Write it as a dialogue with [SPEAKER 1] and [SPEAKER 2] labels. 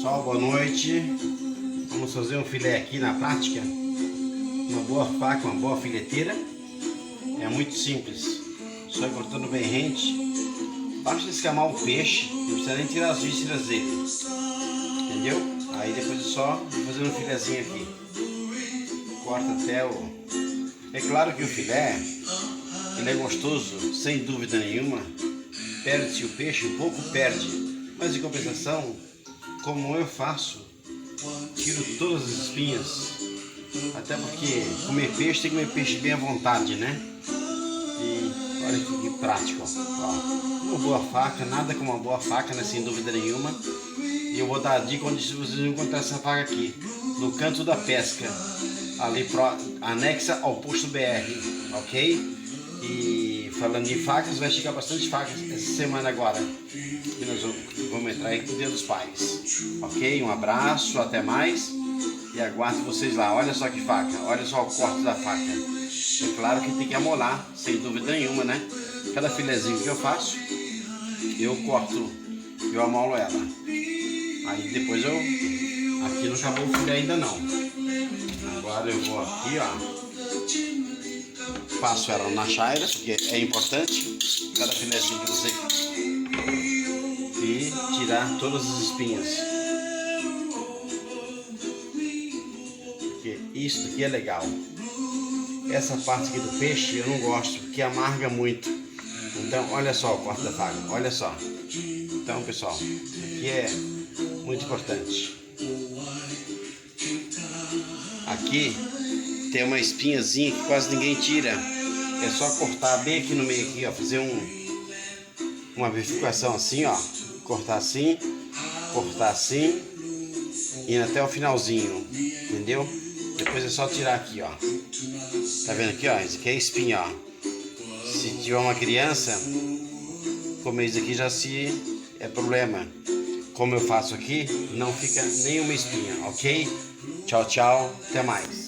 [SPEAKER 1] Pessoal, boa noite. Vamos fazer um filé aqui na prática. Uma boa faca, uma boa fileteira. É muito simples. Só cortando bem rente. Basta descamar o peixe, não precisa nem tirar as vísceras dele. Entendeu? Aí depois é só fazer um filezinho aqui. Corta até o... É claro que o filé, ele é gostoso, sem dúvida nenhuma. Perde-se o peixe, um pouco perde. Mas em compensação, como eu faço, tiro todas as espinhas. Até porque comer peixe tem que comer peixe bem à vontade, né? E olha que prático, ó. Uma boa faca, nada como uma boa faca, né? Sem dúvida nenhuma. E eu vou dar a dica onde vocês vão encontrar essa faca aqui, no canto da pesca, ali anexa ao posto BR, ok? E falando de facas, vai chegar bastante facas essa semana agora. E nós vamos entrar aí com o Dia dos Pais, ok? Um abraço, até mais. E aguardo vocês lá. Olha só que faca, olha só o corte da faca. É claro que tem que amolar, sem dúvida nenhuma, né? Cada filezinho que eu faço, eu corto, eu amolo ela. Aí depois aqui não acabou o filé ainda não. Agora eu vou aqui, ó. Passo ela na chaira, porque é importante. Cada filezinho que você... E tirar todas as espinhas. Porque isso aqui é legal. Essa parte aqui do peixe eu não gosto, porque amarga muito. Então olha só o corte da faca, olha só. Então pessoal, aqui é muito importante. Aqui tem uma espinhazinha que quase ninguém tira. É só cortar bem aqui no meio aqui, ó, fazer uma bifurcação assim, ó, cortar assim, indo até o finalzinho, entendeu? Depois é só tirar aqui, ó. Tá vendo aqui, ó? Isso aqui é espinha, ó. Se tiver uma criança, comer isso aqui já é problema. Como eu faço aqui, não fica nenhuma espinha, ok? Tchau, tchau, até mais.